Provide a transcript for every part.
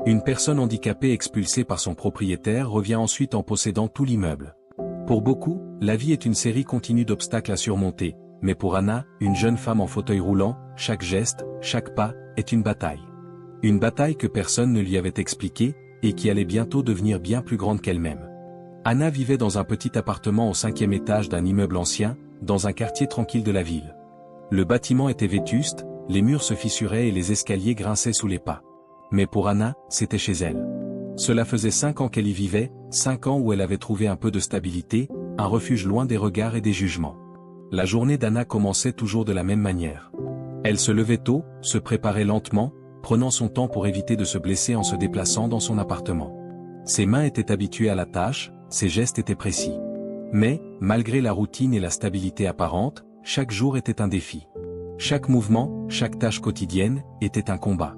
Une personne handicapée expulsée par son propriétaire revient ensuite en possédant tout l'immeuble. Pour beaucoup, la vie est une série continue d'obstacles à surmonter, mais pour Anna, une jeune femme en fauteuil roulant, chaque geste, chaque pas, est une bataille. Une bataille que personne ne lui avait expliquée, et qui allait bientôt devenir bien plus grande qu'elle-même. Anna vivait dans un petit appartement au 5e étage d'un immeuble ancien, dans un quartier tranquille de la ville. Le bâtiment était vétuste, les murs se fissuraient et les escaliers grinçaient sous les pas. Mais pour Anna, c'était chez elle. Cela faisait 5 ans qu'elle y vivait, 5 ans où elle avait trouvé un peu de stabilité, un refuge loin des regards et des jugements. La journée d'Anna commençait toujours de la même manière. Elle se levait tôt, se préparait lentement, prenant son temps pour éviter de se blesser en se déplaçant dans son appartement. Ses mains étaient habituées à la tâche, ses gestes étaient précis. Mais, malgré la routine et la stabilité apparente, chaque jour était un défi. Chaque mouvement, chaque tâche quotidienne, était un combat.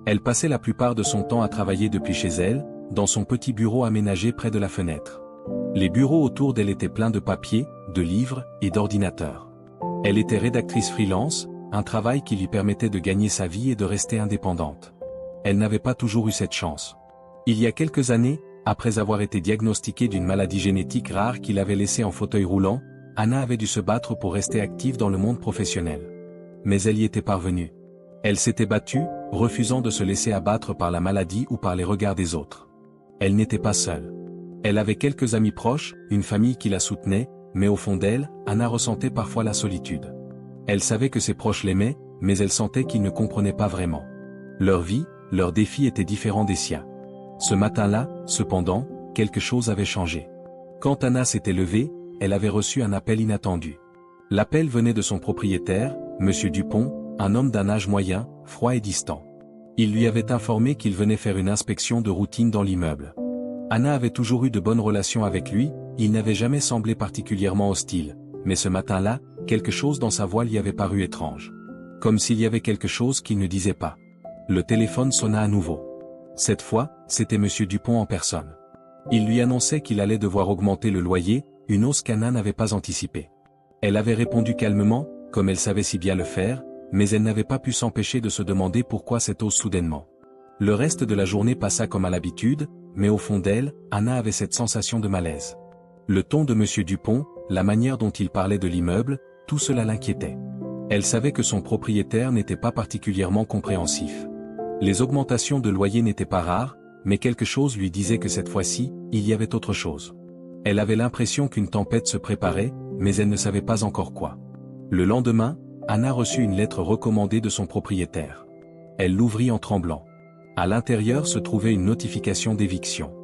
Elle passait la plupart de son temps à travailler depuis chez elle, dans son petit bureau aménagé près de la fenêtre. Les bureaux autour d'elle étaient pleins de papiers, de livres et d'ordinateurs. Elle était rédactrice freelance, un travail qui lui permettait de gagner sa vie et de rester indépendante. Elle n'avait pas toujours eu cette chance. Il y a quelques années, après avoir été diagnostiquée d'une maladie génétique rare qui l'avait laissée en fauteuil roulant, Anna avait dû se battre pour rester active dans le monde professionnel. Mais elle y était parvenue. Elle s'était battue, refusant de se laisser abattre par la maladie ou par les regards des autres. Elle n'était pas seule. Elle avait quelques amis proches, une famille qui la soutenait, mais au fond d'elle, Anna ressentait parfois la solitude. Elle savait que ses proches l'aimaient, mais elle sentait qu'ils ne comprenaient pas vraiment. Leur vie, leurs défis étaient différents des siens. Ce matin-là, cependant, quelque chose avait changé. Quand Anna s'était levée, elle avait reçu un appel inattendu. L'appel venait de son propriétaire, Monsieur Dupont, un homme d'un âge moyen, froid et distant. Il lui avait informé qu'il venait faire une inspection de routine dans l'immeuble. Anna avait toujours eu de bonnes relations avec lui, il n'avait jamais semblé particulièrement hostile, mais ce matin-là, quelque chose dans sa voix lui avait paru étrange. Comme s'il y avait quelque chose qu'il ne disait pas. Le téléphone sonna à nouveau. Cette fois, c'était Monsieur Dupont en personne. Il lui annonçait qu'il allait devoir augmenter le loyer, une hausse qu'Anna n'avait pas anticipée. Elle avait répondu calmement, comme elle savait si bien le faire, mais elle n'avait pas pu s'empêcher de se demander pourquoi cette hausse soudainement. Le reste de la journée passa comme à l'habitude, mais au fond d'elle, Anna avait cette sensation de malaise. Le ton de Monsieur Dupont, la manière dont il parlait de l'immeuble, tout cela l'inquiétait. Elle savait que son propriétaire n'était pas particulièrement compréhensif. Les augmentations de loyer n'étaient pas rares, mais quelque chose lui disait que cette fois-ci, il y avait autre chose. Elle avait l'impression qu'une tempête se préparait, mais elle ne savait pas encore quoi. Le lendemain, Anna reçut une lettre recommandée de son propriétaire. Elle l'ouvrit en tremblant. À l'intérieur se trouvait une notification d'éviction.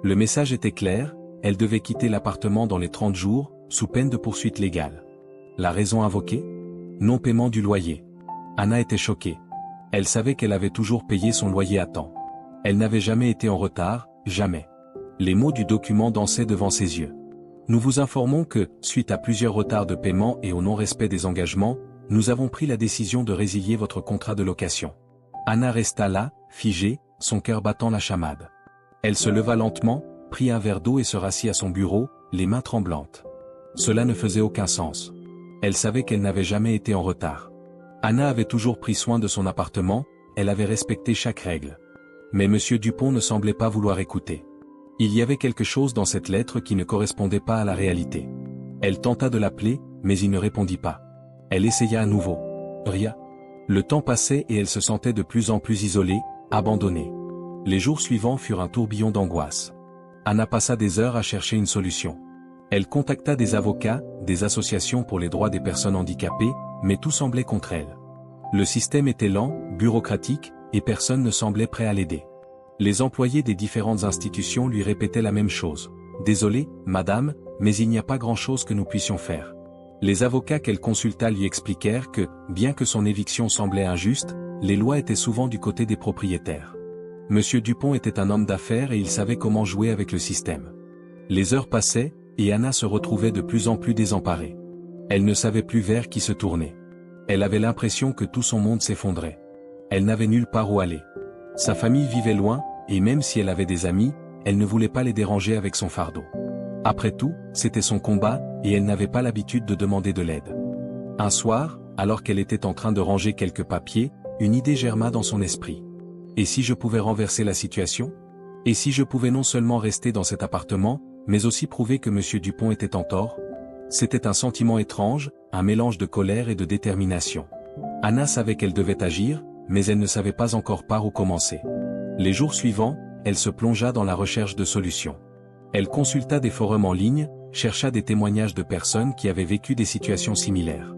Le message était clair, elle devait quitter l'appartement dans les 30 jours, sous peine de poursuite légale. La raison invoquée ? Non-paiement du loyer. Anna était choquée. Elle savait qu'elle avait toujours payé son loyer à temps. Elle n'avait jamais été en retard, jamais. Les mots du document dansaient devant ses yeux. Nous vous informons que, suite à plusieurs retards de paiement et au non-respect des engagements, nous avons pris la décision de résilier votre contrat de location. Anna resta là, figée, son cœur battant la chamade. Elle se leva lentement, prit un verre d'eau et se rassit à son bureau, les mains tremblantes. Cela ne faisait aucun sens. Elle savait qu'elle n'avait jamais été en retard. Anna avait toujours pris soin de son appartement, elle avait respecté chaque règle. Mais Monsieur Dupont ne semblait pas vouloir écouter. Il y avait quelque chose dans cette lettre qui ne correspondait pas à la réalité. Elle tenta de l'appeler, mais il ne répondit pas. Elle essaya à nouveau. Rien. Le temps passait et elle se sentait de plus en plus isolée, abandonnée. Les jours suivants furent un tourbillon d'angoisse. Anna passa des heures à chercher une solution. Elle contacta des avocats, des associations pour les droits des personnes handicapées, mais tout semblait contre elle. Le système était lent, bureaucratique, et personne ne semblait prêt à l'aider. Les employés des différentes institutions lui répétaient la même chose. « Désolé, madame, mais il n'y a pas grand-chose que nous puissions faire. » Les avocats qu'elle consulta lui expliquèrent que, bien que son éviction semblait injuste, les lois étaient souvent du côté des propriétaires. Monsieur Dupont était un homme d'affaires et il savait comment jouer avec le système. Les heures passaient, et Anna se retrouvait de plus en plus désemparée. Elle ne savait plus vers qui se tourner. Elle avait l'impression que tout son monde s'effondrait. Elle n'avait nulle part où aller. Sa famille vivait loin, et même si elle avait des amis, elle ne voulait pas les déranger avec son fardeau. Après tout, c'était son combat, et elle n'avait pas l'habitude de demander de l'aide. Un soir, alors qu'elle était en train de ranger quelques papiers, une idée germa dans son esprit. Et si je pouvais renverser la situation? Et si je pouvais non seulement rester dans cet appartement, mais aussi prouver que M. Dupont était en tort? C'était un sentiment étrange, un mélange de colère et de détermination. Anna savait qu'elle devait agir, mais elle ne savait pas encore par où commencer. Les jours suivants, elle se plongea dans la recherche de solutions. Elle consulta des forums en ligne, chercha des témoignages de personnes qui avaient vécu des situations similaires.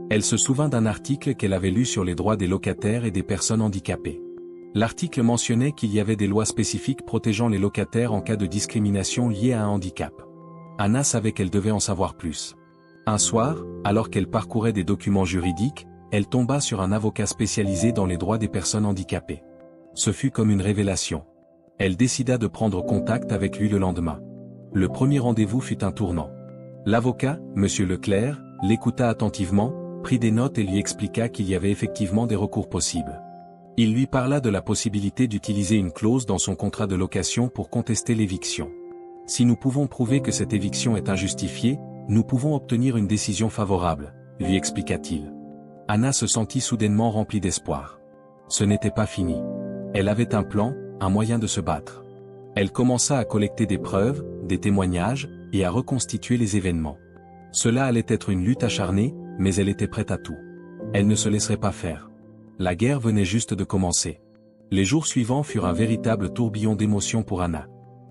Elle se souvint d'un article qu'elle avait lu sur les droits des locataires et des personnes handicapées. L'article mentionnait qu'il y avait des lois spécifiques protégeant les locataires en cas de discrimination liée à un handicap. Anna savait qu'elle devait en savoir plus. Un soir, alors qu'elle parcourait des documents juridiques, elle tomba sur un avocat spécialisé dans les droits des personnes handicapées. Ce fut comme une révélation. Elle décida de prendre contact avec lui le lendemain. Le premier rendez-vous fut un tournant. L'avocat, M. Leclerc, l'écouta attentivement, prit des notes et lui expliqua qu'il y avait effectivement des recours possibles. Il lui parla de la possibilité d'utiliser une clause dans son contrat de location pour contester l'éviction. Si nous pouvons prouver que cette éviction est injustifiée, nous pouvons obtenir une décision favorable, lui expliqua-t-il. Anna se sentit soudainement remplie d'espoir. Ce n'était pas fini. Elle avait un plan, un moyen de se battre. Elle commença à collecter des preuves, des témoignages, et à reconstituer les événements. Cela allait être une lutte acharnée, mais elle était prête à tout. Elle ne se laisserait pas faire. La guerre venait juste de commencer. Les jours suivants furent un véritable tourbillon d'émotions pour Anna.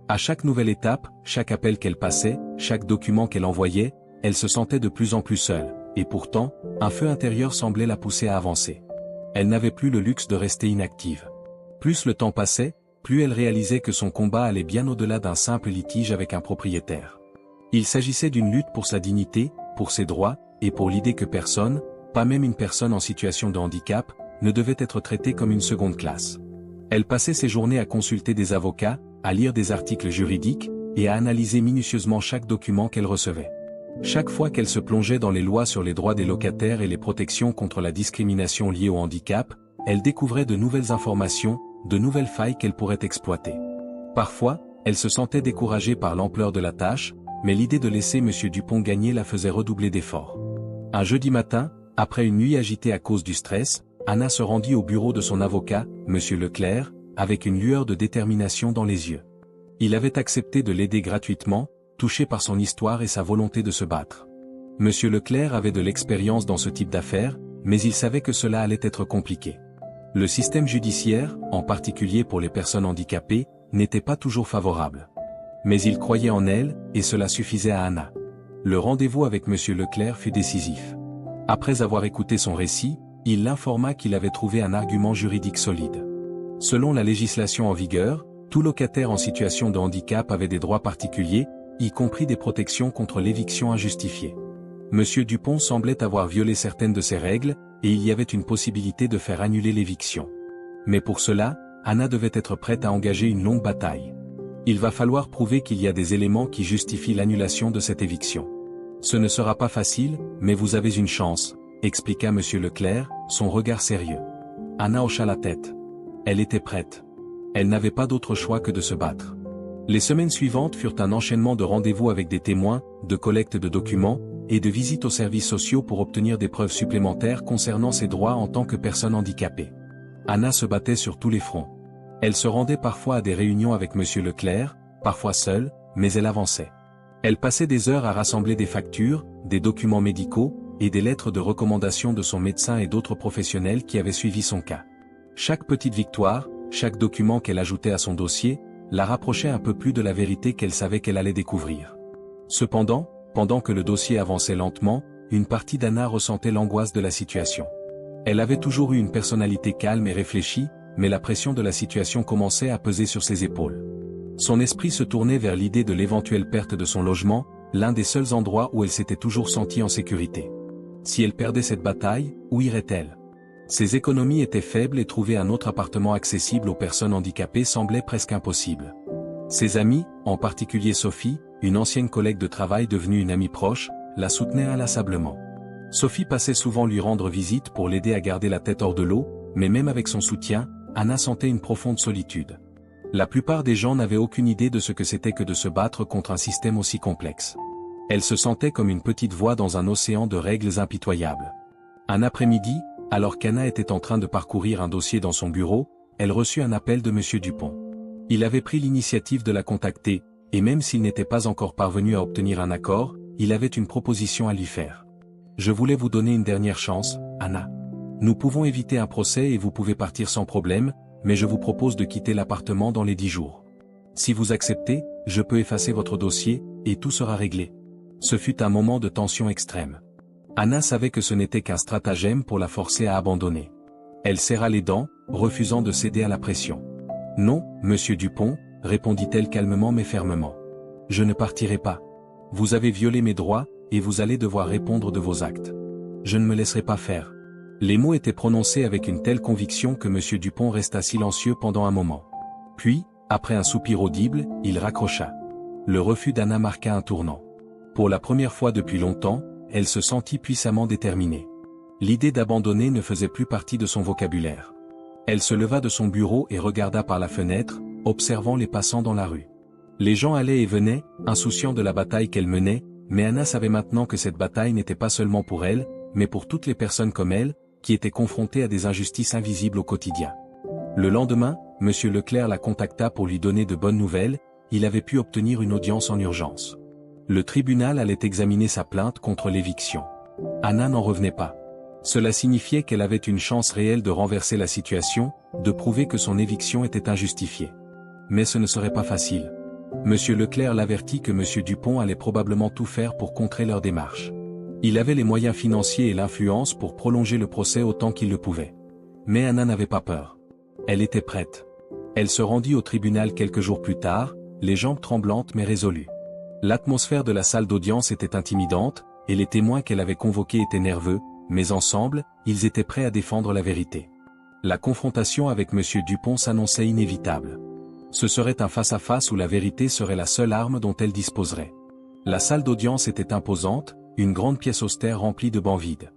À chaque nouvelle étape, chaque appel qu'elle passait, chaque document qu'elle envoyait, elle se sentait de plus en plus seule, et pourtant, un feu intérieur semblait la pousser à avancer. Elle n'avait plus le luxe de rester inactive. Plus le temps passait, plus elle réalisait que son combat allait bien au-delà d'un simple litige avec un propriétaire. Il s'agissait d'une lutte pour sa dignité, pour ses droits, et pour l'idée que personne, pas même une personne en situation de handicap, ne devait être traitée comme une seconde classe. Elle passait ses journées à consulter des avocats, à lire des articles juridiques, et à analyser minutieusement chaque document qu'elle recevait. Chaque fois qu'elle se plongeait dans les lois sur les droits des locataires et les protections contre la discrimination liée au handicap, elle découvrait de nouvelles informations, de nouvelles failles qu'elle pourrait exploiter. Parfois, elle se sentait découragée par l'ampleur de la tâche, mais l'idée de laisser M. Dupont gagner la faisait redoubler d'efforts. Un jeudi matin, après une nuit agitée à cause du stress, Anna se rendit au bureau de son avocat, M. Leclerc, avec une lueur de détermination dans les yeux. Il avait accepté de l'aider gratuitement, touché par son histoire et sa volonté de se battre. M. Leclerc avait de l'expérience dans ce type d'affaires, mais il savait que cela allait être compliqué. Le système judiciaire, en particulier pour les personnes handicapées, n'était pas toujours favorable. Mais il croyait en elle, et cela suffisait à Anna. Le rendez-vous avec M. Leclerc fut décisif. Après avoir écouté son récit, il l'informa qu'il avait trouvé un argument juridique solide. Selon la législation en vigueur, tout locataire en situation de handicap avait des droits particuliers, y compris des protections contre l'éviction injustifiée. M. Dupont semblait avoir violé certaines de ces règles, et il y avait une possibilité de faire annuler l'éviction. Mais pour cela, Anna devait être prête à engager une longue bataille. Il va falloir prouver qu'il y a des éléments qui justifient l'annulation de cette éviction. Ce ne sera pas facile, mais vous avez une chance, expliqua M. Leclerc, son regard sérieux. Anna hocha la tête. Elle était prête. Elle n'avait pas d'autre choix que de se battre. Les semaines suivantes furent un enchaînement de rendez-vous avec des témoins, de collecte de documents, et de visites aux services sociaux pour obtenir des preuves supplémentaires concernant ses droits en tant que personne handicapée. Anna se battait sur tous les fronts. Elle se rendait parfois à des réunions avec M. Leclerc, parfois seule, mais elle avançait. Elle passait des heures à rassembler des factures, des documents médicaux, et des lettres de recommandation de son médecin et d'autres professionnels qui avaient suivi son cas. Chaque petite victoire, chaque document qu'elle ajoutait à son dossier, la rapprochait un peu plus de la vérité qu'elle savait qu'elle allait découvrir. Cependant, pendant que le dossier avançait lentement, une partie d'Anna ressentait l'angoisse de la situation. Elle avait toujours eu une personnalité calme et réfléchie, mais la pression de la situation commençait à peser sur ses épaules. Son esprit se tournait vers l'idée de l'éventuelle perte de son logement, l'un des seuls endroits où elle s'était toujours sentie en sécurité. Si elle perdait cette bataille, où irait-elle? Ses économies étaient faibles et trouver un autre appartement accessible aux personnes handicapées semblait presque impossible. Ses amis, en particulier Sophie, une ancienne collègue de travail devenue une amie proche, la soutenait inlassablement. Sophie passait souvent lui rendre visite pour l'aider à garder la tête hors de l'eau, mais même avec son soutien, Anna sentait une profonde solitude. La plupart des gens n'avaient aucune idée de ce que c'était que de se battre contre un système aussi complexe. Elle se sentait comme une petite voix dans un océan de règles impitoyables. Un après-midi, alors qu'Anna était en train de parcourir un dossier dans son bureau, elle reçut un appel de M. Dupont. Il avait pris l'initiative de la contacter, et même s'il n'était pas encore parvenu à obtenir un accord, il avait une proposition à lui faire. « Je voulais vous donner une dernière chance, Anna. Nous pouvons éviter un procès et vous pouvez partir sans problème, mais je vous propose de quitter l'appartement dans les 10 jours. Si vous acceptez, je peux effacer votre dossier, et tout sera réglé. » Ce fut un moment de tension extrême. Anna savait que ce n'était qu'un stratagème pour la forcer à abandonner. Elle serra les dents, refusant de céder à la pression. « Non, monsieur Dupont, répondit-elle calmement mais fermement. Je ne partirai pas. Vous avez violé mes droits, et vous allez devoir répondre de vos actes. Je ne me laisserai pas faire. » Les mots étaient prononcés avec une telle conviction que monsieur Dupont resta silencieux pendant un moment. Puis, après un soupir audible, il raccrocha. Le refus d'Anna marqua un tournant. Pour la première fois depuis longtemps, elle se sentit puissamment déterminée. L'idée d'abandonner ne faisait plus partie de son vocabulaire. Elle se leva de son bureau et regarda par la fenêtre, observant les passants dans la rue. Les gens allaient et venaient, insouciants de la bataille qu'elle menait, mais Anna savait maintenant que cette bataille n'était pas seulement pour elle, mais pour toutes les personnes comme elle, qui étaient confrontées à des injustices invisibles au quotidien. Le lendemain, M. Leclerc la contacta pour lui donner de bonnes nouvelles, il avait pu obtenir une audience en urgence. Le tribunal allait examiner sa plainte contre l'éviction. Anna n'en revenait pas. Cela signifiait qu'elle avait une chance réelle de renverser la situation, de prouver que son éviction était injustifiée. Mais ce ne serait pas facile. M. Leclerc l'avertit que M. Dupont allait probablement tout faire pour contrer leur démarche. Il avait les moyens financiers et l'influence pour prolonger le procès autant qu'il le pouvait. Mais Anna n'avait pas peur. Elle était prête. Elle se rendit au tribunal quelques jours plus tard, les jambes tremblantes mais résolues. L'atmosphère de la salle d'audience était intimidante, et les témoins qu'elle avait convoqués étaient nerveux, mais ensemble, ils étaient prêts à défendre la vérité. La confrontation avec M. Dupont s'annonçait inévitable. Ce serait un face-à-face où la vérité serait la seule arme dont elle disposerait. La salle d'audience était imposante, une grande pièce austère remplie de bancs vides.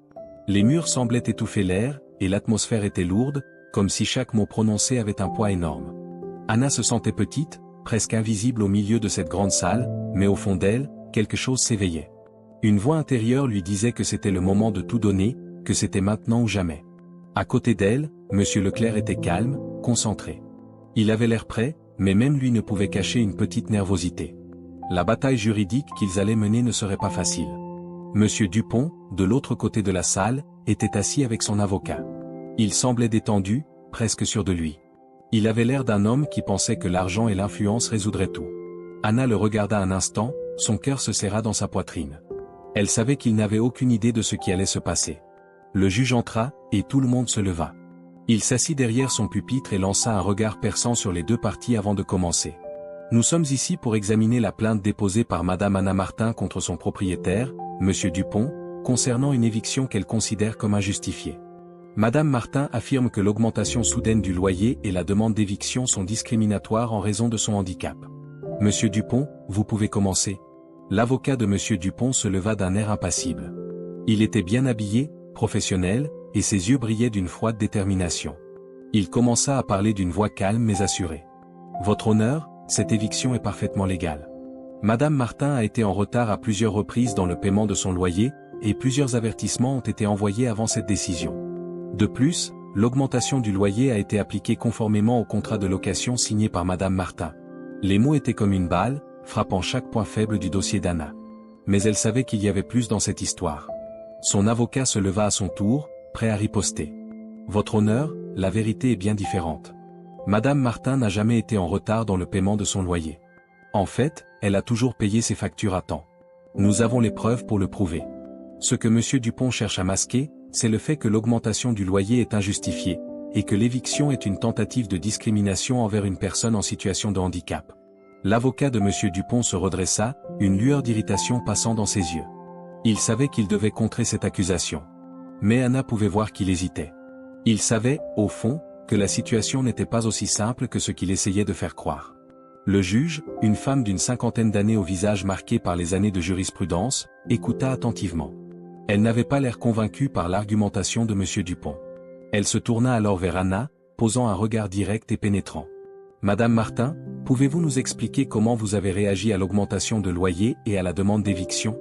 Les murs semblaient étouffer l'air, et l'atmosphère était lourde, comme si chaque mot prononcé avait un poids énorme. Anna se sentait petite, presque invisible au milieu de cette grande salle, mais au fond d'elle, quelque chose s'éveillait. Une voix intérieure lui disait que c'était le moment de tout donner, que c'était maintenant ou jamais. À côté d'elle, M. Leclerc était calme, concentré. Il avait l'air prêt, mais même lui ne pouvait cacher une petite nervosité. La bataille juridique qu'ils allaient mener ne serait pas facile. M. Dupont, de l'autre côté de la salle, était assis avec son avocat. Il semblait détendu, presque sûr de lui. Il avait l'air d'un homme qui pensait que l'argent et l'influence résoudraient tout. Anna le regarda un instant, son cœur se serra dans sa poitrine. Elle savait qu'il n'avait aucune idée de ce qui allait se passer. Le juge entra, et tout le monde se leva. Il s'assit derrière son pupitre et lança un regard perçant sur les deux parties avant de commencer. « Nous sommes ici pour examiner la plainte déposée par Madame Anna Martin contre son propriétaire, M. Dupont, concernant une éviction qu'elle considère comme injustifiée. Madame Martin affirme que l'augmentation soudaine du loyer et la demande d'éviction sont discriminatoires en raison de son handicap. Monsieur Dupont, vous pouvez commencer. » L'avocat de M. Dupont se leva d'un air impassible. Il était bien habillé, professionnel, et ses yeux brillaient d'une froide détermination. Il commença à parler d'une voix calme mais assurée. « Votre honneur, cette éviction est parfaitement légale. Madame Martin a été en retard à plusieurs reprises dans le paiement de son loyer, et plusieurs avertissements ont été envoyés avant cette décision. De plus, l'augmentation du loyer a été appliquée conformément au contrat de location signé par Madame Martin. » Les mots étaient comme une balle, frappant chaque point faible du dossier d'Anna. Mais elle savait qu'il y avait plus dans cette histoire. Son avocat se leva à son tour, prêt à riposter. « Votre honneur, la vérité est bien différente. Madame Martin n'a jamais été en retard dans le paiement de son loyer. En fait, elle a toujours payé ses factures à temps. Nous avons les preuves pour le prouver. Ce que M. Dupont cherche à masquer, c'est le fait que l'augmentation du loyer est injustifiée, et que l'éviction est une tentative de discrimination envers une personne en situation de handicap. » L'avocat de M. Dupont se redressa, une lueur d'irritation passant dans ses yeux. Il savait qu'il devait contrer cette accusation. Mais Anna pouvait voir qu'il hésitait. Il savait, au fond, que la situation n'était pas aussi simple que ce qu'il essayait de faire croire. Le juge, une femme d'une cinquantaine d'années au visage marqué par les années de jurisprudence, écouta attentivement. Elle n'avait pas l'air convaincue par l'argumentation de M. Dupont. Elle se tourna alors vers Anna, posant un regard direct et pénétrant. « Madame Martin, pouvez-vous nous expliquer comment vous avez réagi à l'augmentation de loyer et à la demande d'éviction ?»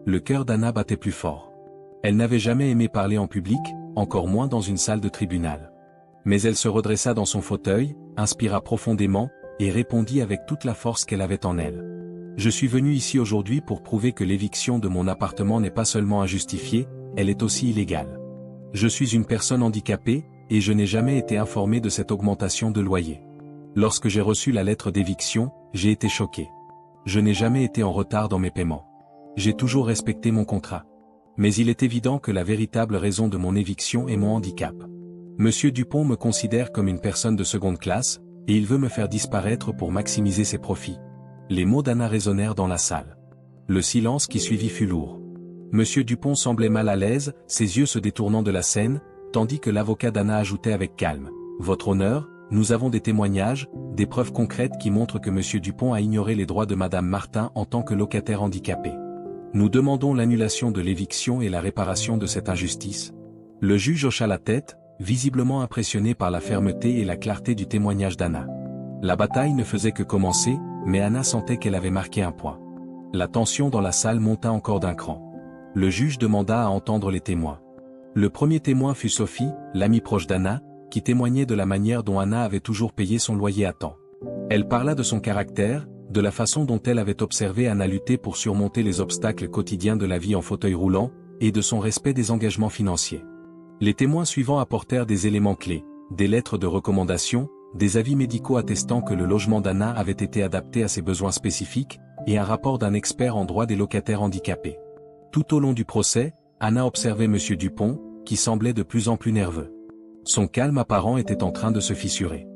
Le cœur d'Anna battait plus fort. Elle n'avait jamais aimé parler en public, encore moins dans une salle de tribunal. Mais elle se redressa dans son fauteuil, inspira profondément, et répondit avec toute la force qu'elle avait en elle. Je suis venu ici aujourd'hui pour prouver que l'éviction de mon appartement n'est pas seulement injustifiée, elle est aussi illégale. Je suis une personne handicapée, et je n'ai jamais été informé de cette augmentation de loyer. Lorsque j'ai reçu la lettre d'éviction, j'ai été choqué. Je n'ai jamais été en retard dans mes paiements. J'ai toujours respecté mon contrat. Mais il est évident que la véritable raison de mon éviction est mon handicap. Monsieur Dupont me considère comme une personne de seconde classe, et il veut me faire disparaître pour maximiser ses profits. Les mots d'Anna résonnèrent dans la salle. Le silence qui suivit fut lourd. Monsieur Dupont semblait mal à l'aise, ses yeux se détournant de la scène, tandis que l'avocat d'Anna ajoutait avec calme. « Votre honneur, nous avons des témoignages, des preuves concrètes qui montrent que Monsieur Dupont a ignoré les droits de Madame Martin en tant que locataire handicapé. Nous demandons l'annulation de l'éviction et la réparation de cette injustice. » Le juge hocha la tête, visiblement impressionné par la fermeté et la clarté du témoignage d'Anna. La bataille ne faisait que commencer, mais Anna sentait qu'elle avait marqué un point. La tension dans la salle monta encore d'un cran. Le juge demanda à entendre les témoins. Le premier témoin fut Sophie, l'amie proche d'Anna, qui témoignait de la manière dont Anna avait toujours payé son loyer à temps. Elle parla de son caractère, de la façon dont elle avait observé Anna lutter pour surmonter les obstacles quotidiens de la vie en fauteuil roulant, et de son respect des engagements financiers. Les témoins suivants apportèrent des éléments clés, des lettres de recommandation, des avis médicaux attestant que le logement d'Anna avait été adapté à ses besoins spécifiques, et un rapport d'un expert en droit des locataires handicapés. Tout au long du procès, Anna observait M. Dupont, qui semblait de plus en plus nerveux. Son calme apparent était en train de se fissurer.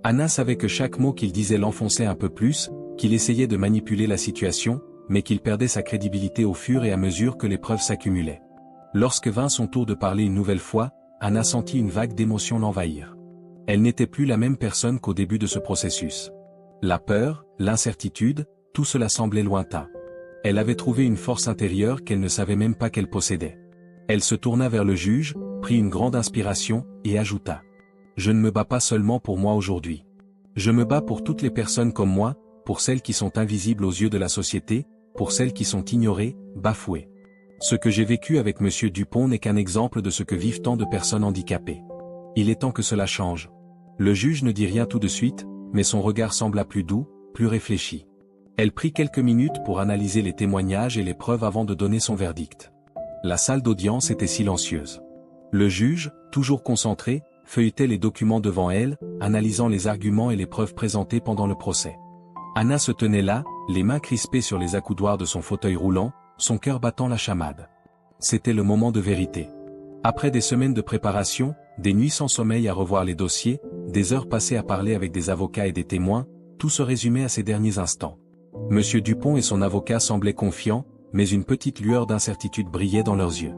Anna savait que chaque mot qu'il disait l'enfonçait un peu plus, qu'il essayait de manipuler la situation, mais qu'il perdait sa crédibilité au fur et à mesure que les preuves s'accumulaient. Lorsque vint son tour de parler une nouvelle fois, Anna sentit une vague d'émotion l'envahir. Elle n'était plus la même personne qu'au début de ce processus. La peur, l'incertitude, tout cela semblait lointain. Elle avait trouvé une force intérieure qu'elle ne savait même pas qu'elle possédait. Elle se tourna vers le juge, prit une grande inspiration, et ajouta. « Je ne me bats pas seulement pour moi aujourd'hui. Je me bats pour toutes les personnes comme moi, pour celles qui sont invisibles aux yeux de la société, pour celles qui sont ignorées, bafouées. Ce que j'ai vécu avec M. Dupont n'est qu'un exemple de ce que vivent tant de personnes handicapées. Il est temps que cela change. » Le juge ne dit rien tout de suite, mais son regard sembla plus doux, plus réfléchi. Elle prit quelques minutes pour analyser les témoignages et les preuves avant de donner son verdict. La salle d'audience était silencieuse. Le juge, toujours concentré, feuilletait les documents devant elle, analysant les arguments et les preuves présentées pendant le procès. Anna se tenait là, les mains crispées sur les accoudoirs de son fauteuil roulant, son cœur battant la chamade. C'était le moment de vérité. Après des semaines de préparation, des nuits sans sommeil à revoir les dossiers, des heures passées à parler avec des avocats et des témoins, tout se résumait à ces derniers instants. Monsieur Dupont et son avocat semblaient confiants, mais une petite lueur d'incertitude brillait dans leurs yeux.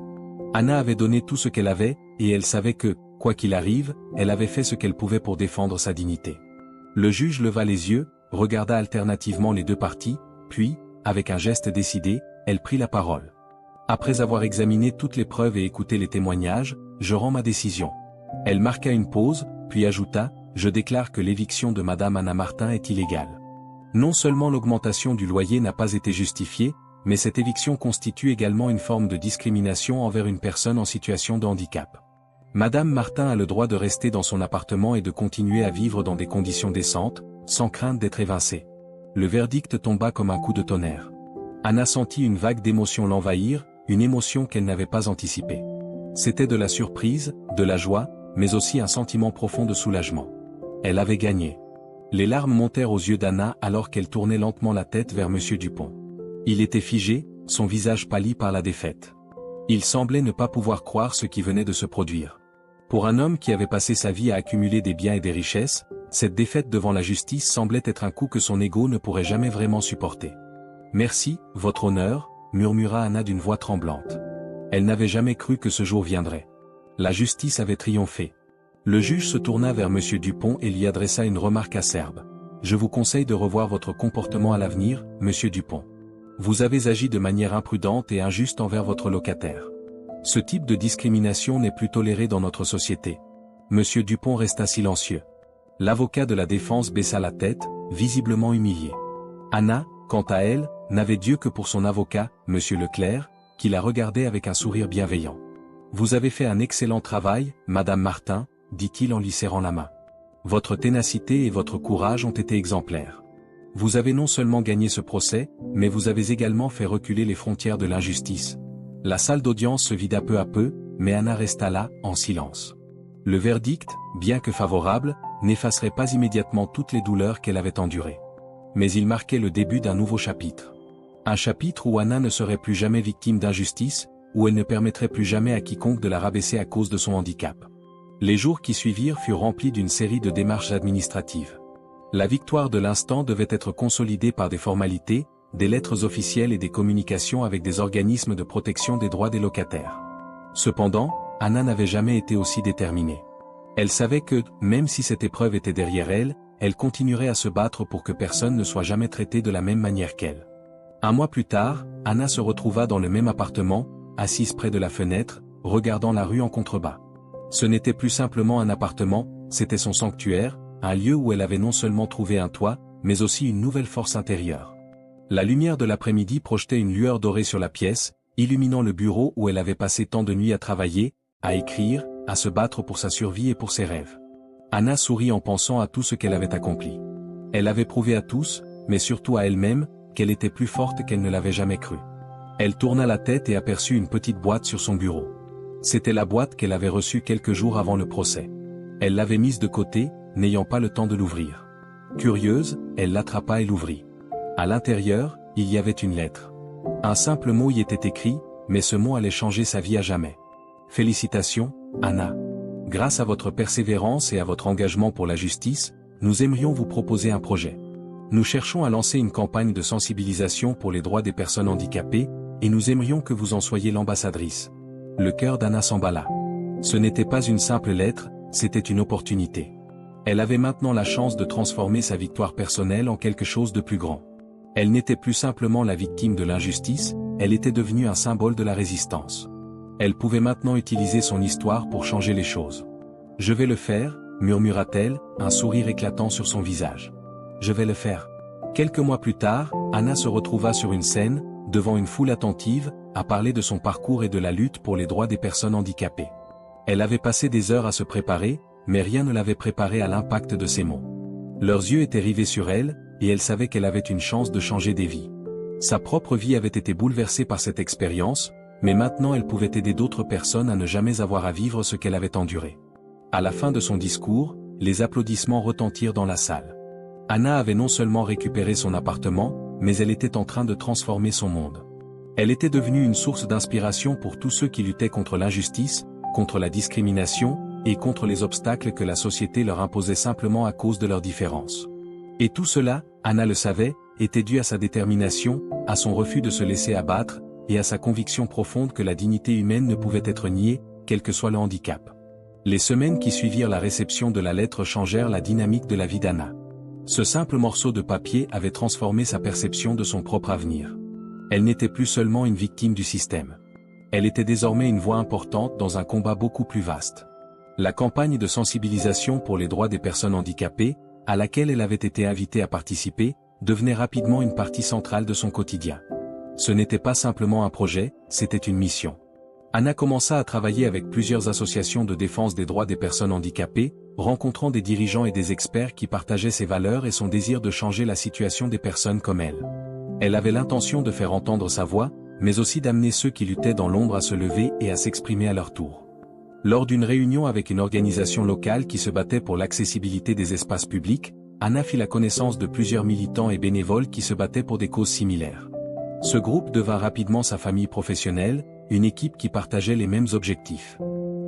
Anna avait donné tout ce qu'elle avait, et elle savait que, quoi qu'il arrive, elle avait fait ce qu'elle pouvait pour défendre sa dignité. Le juge leva les yeux, regarda alternativement les deux parties, puis, avec un geste décidé, elle prit la parole. Après avoir examiné toutes les preuves et écouté les témoignages, je rends ma décision. Elle marqua une pause, puis ajouta, je déclare que l'éviction de Madame Anna Martin est illégale. Non seulement l'augmentation du loyer n'a pas été justifiée, mais cette éviction constitue également une forme de discrimination envers une personne en situation de handicap. Madame Martin a le droit de rester dans son appartement et de continuer à vivre dans des conditions décentes, sans crainte d'être évincée. Le verdict tomba comme un coup de tonnerre. Anna sentit une vague d'émotion l'envahir, une émotion qu'elle n'avait pas anticipée. C'était de la surprise, de la joie, mais aussi un sentiment profond de soulagement. Elle avait gagné. Les larmes montèrent aux yeux d'Anna alors qu'elle tournait lentement la tête vers M. Dupont. Il était figé, son visage pâli par la défaite. Il semblait ne pas pouvoir croire ce qui venait de se produire. Pour un homme qui avait passé sa vie à accumuler des biens et des richesses, cette défaite devant la justice semblait être un coup que son ego ne pourrait jamais vraiment supporter. « Merci, votre honneur », murmura Anna d'une voix tremblante. Elle n'avait jamais cru que ce jour viendrait. La justice avait triomphé. Le juge se tourna vers M. Dupont et lui adressa une remarque acerbe. « Je vous conseille de revoir votre comportement à l'avenir, M. Dupont. Vous avez agi de manière imprudente et injuste envers votre locataire. Ce type de discrimination n'est plus toléré dans notre société. » M. Dupont resta silencieux. L'avocat de la défense baissa la tête, visiblement humilié. Anna, quant à elle, n'avait Dieu que pour son avocat, M. Leclerc, qui la regardait avec un sourire bienveillant. « Vous avez fait un excellent travail, Madame Martin, dit-il en lui serrant la main. Votre ténacité et votre courage ont été exemplaires. Vous avez non seulement gagné ce procès, mais vous avez également fait reculer les frontières de l'injustice. La salle d'audience se vida peu à peu, mais Anna resta là, en silence. Le verdict, bien que favorable, n'effacerait pas immédiatement toutes les douleurs qu'elle avait endurées. Mais il marquait le début d'un nouveau chapitre. Un chapitre où Anna ne serait plus jamais victime d'injustice, où elle ne permettrait plus jamais à quiconque de la rabaisser à cause de son handicap. Les jours qui suivirent furent remplis d'une série de démarches administratives. La victoire de l'instant devait être consolidée par des formalités, des lettres officielles et des communications avec des organismes de protection des droits des locataires. Cependant, Anna n'avait jamais été aussi déterminée. Elle savait que, même si cette épreuve était derrière elle, elle continuerait à se battre pour que personne ne soit jamais traité de la même manière qu'elle. Un mois plus tard, Anna se retrouva dans le même appartement, assise près de la fenêtre, regardant la rue en contrebas. Ce n'était plus simplement un appartement, c'était son sanctuaire, un lieu où elle avait non seulement trouvé un toit, mais aussi une nouvelle force intérieure. La lumière de l'après-midi projetait une lueur dorée sur la pièce, illuminant le bureau où elle avait passé tant de nuits à travailler, à écrire, à se battre pour sa survie et pour ses rêves. Anna sourit en pensant à tout ce qu'elle avait accompli. Elle avait prouvé à tous, mais surtout à elle-même, qu'elle était plus forte qu'elle ne l'avait jamais cru. Elle tourna la tête et aperçut une petite boîte sur son bureau. C'était la boîte qu'elle avait reçue quelques jours avant le procès. Elle l'avait mise de côté, n'ayant pas le temps de l'ouvrir. Curieuse, elle l'attrapa et l'ouvrit. À l'intérieur, il y avait une lettre. Un simple mot y était écrit, mais ce mot allait changer sa vie à jamais. Félicitations, Anna. Grâce à votre persévérance et à votre engagement pour la justice, nous aimerions vous proposer un projet. Nous cherchons à lancer une campagne de sensibilisation pour les droits des personnes handicapées, et nous aimerions que vous en soyez l'ambassadrice. Le cœur d'Anna s'emballa. Ce n'était pas une simple lettre, c'était une opportunité. Elle avait maintenant la chance de transformer sa victoire personnelle en quelque chose de plus grand. Elle n'était plus simplement la victime de l'injustice, elle était devenue un symbole de la résistance. Elle pouvait maintenant utiliser son histoire pour changer les choses. « Je vais le faire », murmura-t-elle, un sourire éclatant sur son visage. « Je vais le faire. » Quelques mois plus tard, Anna se retrouva sur une scène, devant une foule attentive, à parler de son parcours et de la lutte pour les droits des personnes handicapées. Elle avait passé des heures à se préparer, mais rien ne l'avait préparée à l'impact de ses mots. Leurs yeux étaient rivés sur elle, et elle savait qu'elle avait une chance de changer des vies. Sa propre vie avait été bouleversée par cette expérience, mais maintenant elle pouvait aider d'autres personnes à ne jamais avoir à vivre ce qu'elle avait enduré. À la fin de son discours, les applaudissements retentirent dans la salle. Anna avait non seulement récupéré son appartement, mais elle était en train de transformer son monde. Elle était devenue une source d'inspiration pour tous ceux qui luttaient contre l'injustice, contre la discrimination, et contre les obstacles que la société leur imposait simplement à cause de leurs différences. Et tout cela, Anna le savait, était dû à sa détermination, à son refus de se laisser abattre, et à sa conviction profonde que la dignité humaine ne pouvait être niée, quel que soit le handicap. Les semaines qui suivirent la réception de la lettre changèrent la dynamique de la vie d'Anna. Ce simple morceau de papier avait transformé sa perception de son propre avenir. Elle n'était plus seulement une victime du système. Elle était désormais une voix importante dans un combat beaucoup plus vaste. La campagne de sensibilisation pour les droits des personnes handicapées, à laquelle elle avait été invitée à participer, devenait rapidement une partie centrale de son quotidien. Ce n'était pas simplement un projet, c'était une mission. Anna commença à travailler avec plusieurs associations de défense des droits des personnes handicapées, rencontrant des dirigeants et des experts qui partageaient ses valeurs et son désir de changer la situation des personnes comme elle. Elle avait l'intention de faire entendre sa voix, mais aussi d'amener ceux qui luttaient dans l'ombre à se lever et à s'exprimer à leur tour. Lors d'une réunion avec une organisation locale qui se battait pour l'accessibilité des espaces publics, Anna fit la connaissance de plusieurs militants et bénévoles qui se battaient pour des causes similaires. Ce groupe devint rapidement sa famille professionnelle, une équipe qui partageait les mêmes objectifs.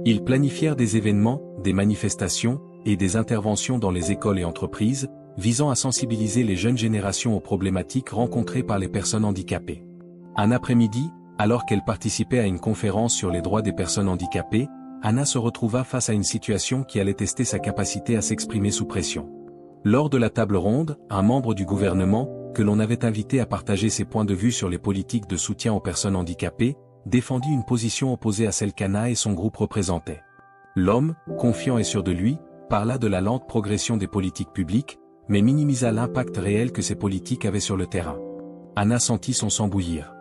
Ils planifièrent des événements, des manifestations, et des interventions dans les écoles et entreprises, visant à sensibiliser les jeunes générations aux problématiques rencontrées par les personnes handicapées. Un après-midi, alors qu'elle participait à une conférence sur les droits des personnes handicapées, Anna se retrouva face à une situation qui allait tester sa capacité à s'exprimer sous pression. Lors de la table ronde, un membre du gouvernement, que l'on avait invité à partager ses points de vue sur les politiques de soutien aux personnes handicapées, défendit une position opposée à celle qu'Anna et son groupe représentaient. L'homme, confiant et sûr de lui, parla de la lente progression des politiques publiques, mais minimisa l'impact réel que ces politiques avaient sur le terrain. Anna sentit son sang bouillir.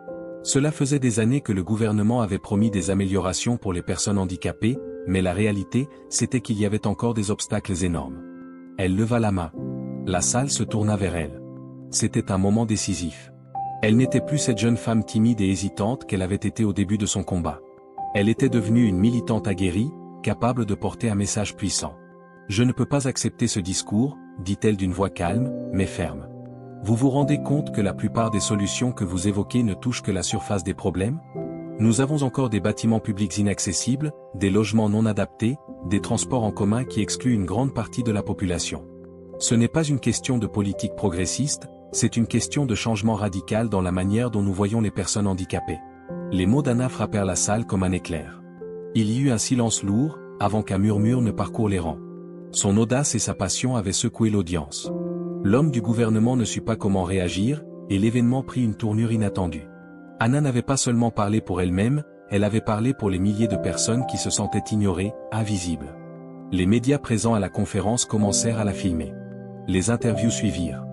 Cela faisait des années que le gouvernement avait promis des améliorations pour les personnes handicapées, mais la réalité, c'était qu'il y avait encore des obstacles énormes. Elle leva la main. La salle se tourna vers elle. C'était un moment décisif. Elle n'était plus cette jeune femme timide et hésitante qu'elle avait été au début de son combat. Elle était devenue une militante aguerrie, capable de porter un message puissant. « Je ne peux pas accepter ce discours », dit-elle d'une voix calme, mais ferme. Vous vous rendez compte que la plupart des solutions que vous évoquez ne touchent que la surface des problèmes? Nous avons encore des bâtiments publics inaccessibles, des logements non adaptés, des transports en commun qui excluent une grande partie de la population. Ce n'est pas une question de politique progressiste, c'est une question de changement radical dans la manière dont nous voyons les personnes handicapées. Les mots d'Anna frappèrent la salle comme un éclair. Il y eut un silence lourd, avant qu'un murmure ne parcourt les rangs. Son audace et sa passion avaient secoué l'audience. L'homme du gouvernement ne sut pas comment réagir, et l'événement prit une tournure inattendue. Anna n'avait pas seulement parlé pour elle-même, elle avait parlé pour les milliers de personnes qui se sentaient ignorées, invisibles. Les médias présents à la conférence commencèrent à la filmer. Les interviews suivirent.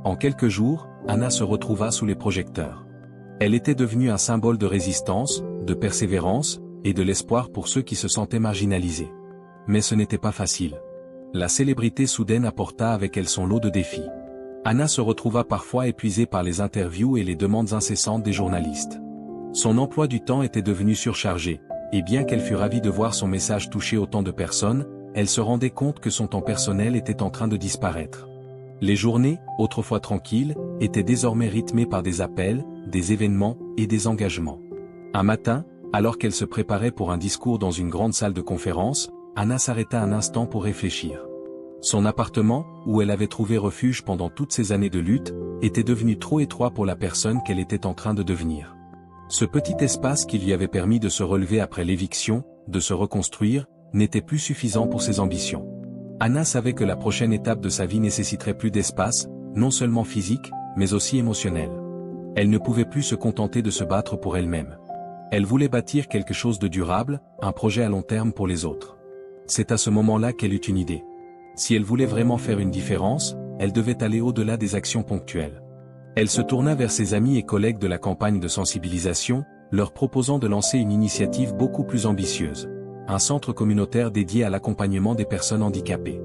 En quelques jours, Anna se retrouva sous les projecteurs. Elle était devenue un symbole de résistance, de persévérance, et de l'espoir pour ceux qui se sentaient marginalisés. Mais ce n'était pas facile. La célébrité soudaine apporta avec elle son lot de défis. Anna se retrouva parfois épuisée par les interviews et les demandes incessantes des journalistes. Son emploi du temps était devenu surchargé, et bien qu'elle fût ravie de voir son message toucher autant de personnes, elle se rendait compte que son temps personnel était en train de disparaître. Les journées, autrefois tranquilles, étaient désormais rythmées par des appels, des événements et des engagements. Un matin, alors qu'elle se préparait pour un discours dans une grande salle de conférence, Anna s'arrêta un instant pour réfléchir. Son appartement, où elle avait trouvé refuge pendant toutes ces années de lutte, était devenu trop étroit pour la personne qu'elle était en train de devenir. Ce petit espace qui lui avait permis de se relever après l'éviction, de se reconstruire, n'était plus suffisant pour ses ambitions. Anna savait que la prochaine étape de sa vie nécessiterait plus d'espace, non seulement physique, mais aussi émotionnel. Elle ne pouvait plus se contenter de se battre pour elle-même. Elle voulait bâtir quelque chose de durable, un projet à long terme pour les autres. C'est à ce moment-là qu'elle eut une idée. Si elle voulait vraiment faire une différence, elle devait aller au-delà des actions ponctuelles. Elle se tourna vers ses amis et collègues de la campagne de sensibilisation, leur proposant de lancer une initiative beaucoup plus ambitieuse. Un centre communautaire dédié à l'accompagnement des personnes handicapées.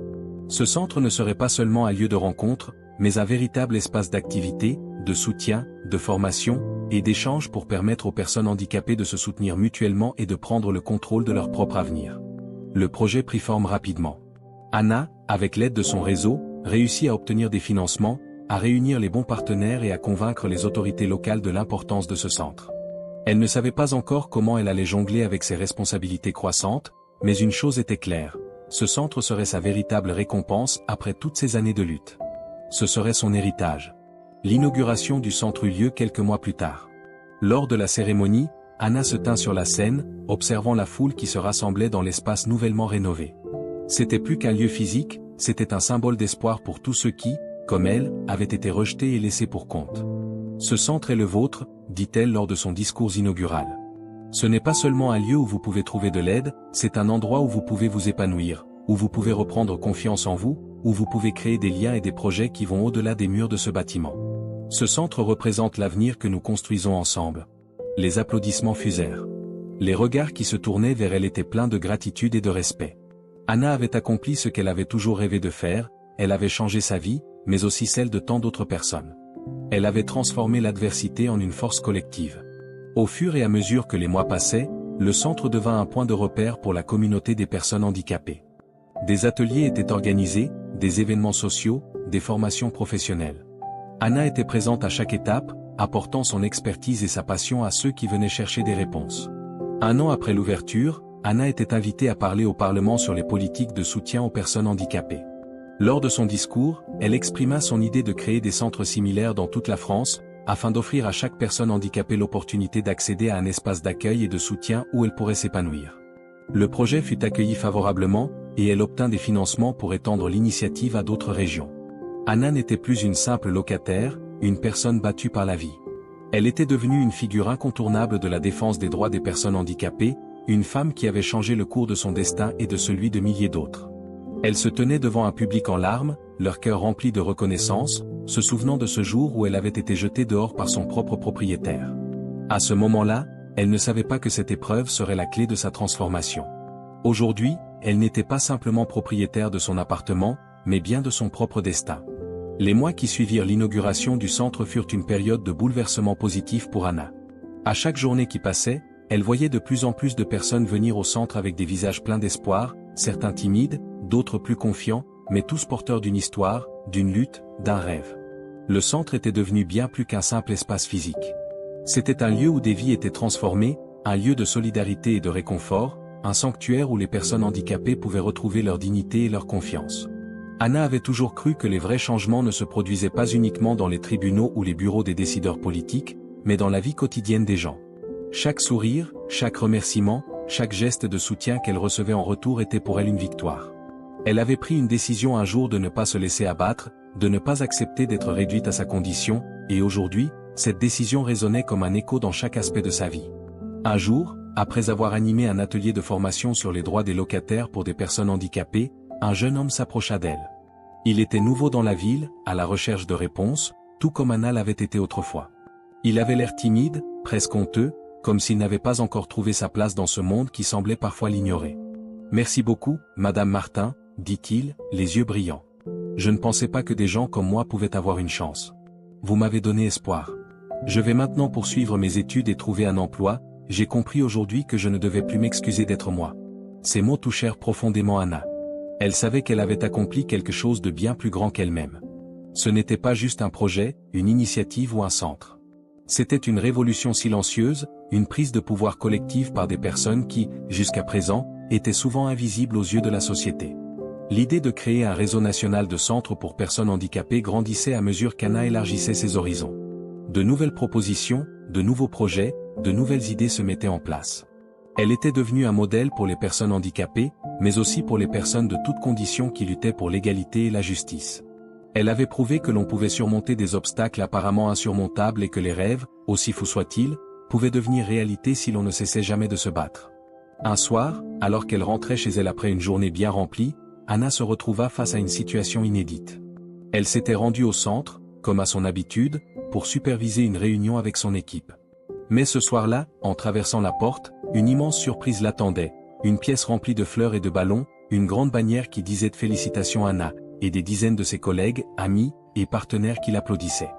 Ce centre ne serait pas seulement un lieu de rencontre, mais un véritable espace d'activité, de soutien, de formation, et d'échange pour permettre aux personnes handicapées de se soutenir mutuellement et de prendre le contrôle de leur propre avenir. Le projet prit forme rapidement. Anna, avec l'aide de son réseau, réussit à obtenir des financements, à réunir les bons partenaires et à convaincre les autorités locales de l'importance de ce centre. Elle ne savait pas encore comment elle allait jongler avec ses responsabilités croissantes, mais une chose était claire, ce centre serait sa véritable récompense après toutes ces années de lutte. Ce serait son héritage. L'inauguration du centre eut lieu quelques mois plus tard. Lors de la cérémonie, Anna se tint sur la scène, observant la foule qui se rassemblait dans l'espace nouvellement rénové. C'était plus qu'un lieu physique, c'était un symbole d'espoir pour tous ceux qui, comme elle, avaient été rejetés et laissés pour compte. Ce centre est le vôtre, dit-elle lors de son discours inaugural. Ce n'est pas seulement un lieu où vous pouvez trouver de l'aide, c'est un endroit où vous pouvez vous épanouir, où vous pouvez reprendre confiance en vous, où vous pouvez créer des liens et des projets qui vont au-delà des murs de ce bâtiment. Ce centre représente l'avenir que nous construisons ensemble. Les applaudissements fusèrent. Les regards qui se tournaient vers elle étaient pleins de gratitude et de respect. Anna avait accompli ce qu'elle avait toujours rêvé de faire, elle avait changé sa vie, mais aussi celle de tant d'autres personnes. Elle avait transformé l'adversité en une force collective. Au fur et à mesure que les mois passaient, le centre devint un point de repère pour la communauté des personnes handicapées. Des ateliers étaient organisés, des événements sociaux, des formations professionnelles. Anna était présente à chaque étape, apportant son expertise et sa passion à ceux qui venaient chercher des réponses. Un an après l'ouverture, Anna était invitée à parler au Parlement sur les politiques de soutien aux personnes handicapées. Lors de son discours, elle exprima son idée de créer des centres similaires dans toute la France, afin d'offrir à chaque personne handicapée l'opportunité d'accéder à un espace d'accueil et de soutien où elle pourrait s'épanouir. Le projet fut accueilli favorablement, et elle obtint des financements pour étendre l'initiative à d'autres régions. Anna n'était plus une simple locataire, une personne battue par la vie. Elle était devenue une figure incontournable de la défense des droits des personnes handicapées, une femme qui avait changé le cours de son destin et de celui de milliers d'autres. Elle se tenait devant un public en larmes, leur cœur rempli de reconnaissance, se souvenant de ce jour où elle avait été jetée dehors par son propre propriétaire. À ce moment-là, elle ne savait pas que cette épreuve serait la clé de sa transformation. Aujourd'hui, elle n'était pas simplement propriétaire de son appartement, mais bien de son propre destin. Les mois qui suivirent l'inauguration du centre furent une période de bouleversement positif pour Anna. À chaque journée qui passait, elle voyait de plus en plus de personnes venir au centre avec des visages pleins d'espoir, certains timides, d'autres plus confiants, mais tous porteurs d'une histoire, d'une lutte, d'un rêve. Le centre était devenu bien plus qu'un simple espace physique. C'était un lieu où des vies étaient transformées, un lieu de solidarité et de réconfort, un sanctuaire où les personnes handicapées pouvaient retrouver leur dignité et leur confiance. Anna avait toujours cru que les vrais changements ne se produisaient pas uniquement dans les tribunaux ou les bureaux des décideurs politiques, mais dans la vie quotidienne des gens. Chaque sourire, chaque remerciement, chaque geste de soutien qu'elle recevait en retour était pour elle une victoire. Elle avait pris une décision un jour de ne pas se laisser abattre, de ne pas accepter d'être réduite à sa condition, et aujourd'hui, cette décision résonnait comme un écho dans chaque aspect de sa vie. Un jour, après avoir animé un atelier de formation sur les droits des locataires pour des personnes handicapées, un jeune homme s'approcha d'elle. Il était nouveau dans la ville, à la recherche de réponses, tout comme Anna l'avait été autrefois. Il avait l'air timide, presque honteux, comme s'il n'avait pas encore trouvé sa place dans ce monde qui semblait parfois l'ignorer. « Merci beaucoup, Madame Martin », dit-il, les yeux brillants. « Je ne pensais pas que des gens comme moi pouvaient avoir une chance. Vous m'avez donné espoir. Je vais maintenant poursuivre mes études et trouver un emploi, j'ai compris aujourd'hui que je ne devais plus m'excuser d'être moi. » Ces mots touchèrent profondément Anna. Elle savait qu'elle avait accompli quelque chose de bien plus grand qu'elle-même. Ce n'était pas juste un projet, une initiative ou un centre. C'était une révolution silencieuse, une prise de pouvoir collective par des personnes qui, jusqu'à présent, étaient souvent invisibles aux yeux de la société. L'idée de créer un réseau national de centres pour personnes handicapées grandissait à mesure qu'Anna élargissait ses horizons. De nouvelles propositions, de nouveaux projets, de nouvelles idées se mettaient en place. Elle était devenue un modèle pour les personnes handicapées, mais aussi pour les personnes de toutes conditions qui luttaient pour l'égalité et la justice. Elle avait prouvé que l'on pouvait surmonter des obstacles apparemment insurmontables et que les rêves, aussi fous soient-ils, pouvaient devenir réalité si l'on ne cessait jamais de se battre. Un soir, alors qu'elle rentrait chez elle après une journée bien remplie, Anna se retrouva face à une situation inédite. Elle s'était rendue au centre, comme à son habitude, pour superviser une réunion avec son équipe. Mais ce soir-là, en traversant la porte, une immense surprise l'attendait, une pièce remplie de fleurs et de ballons, une grande bannière qui disait « Félicitations Anna », et des dizaines de ses collègues, amis et partenaires qui l'applaudissaient.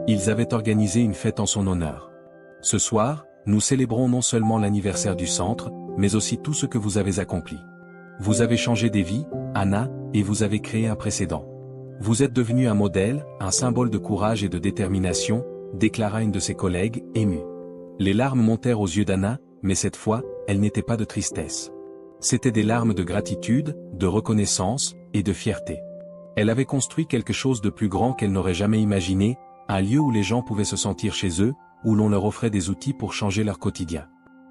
Ils avaient organisé une fête en son honneur. Ce soir, nous célébrons non seulement l'anniversaire du centre, mais aussi tout ce que vous avez accompli. Vous avez changé des vies, Anna, et vous avez créé un précédent. Vous êtes devenue un modèle, un symbole de courage et de détermination, déclara une de ses collègues, émue. Les larmes montèrent aux yeux d'Anna, mais cette fois, elles n'étaient pas de tristesse. C'étaient des larmes de gratitude, de reconnaissance, et de fierté. Elle avait construit quelque chose de plus grand qu'elle n'aurait jamais imaginé, un lieu où les gens pouvaient se sentir chez eux, où l'on leur offrait des outils pour changer leur quotidien.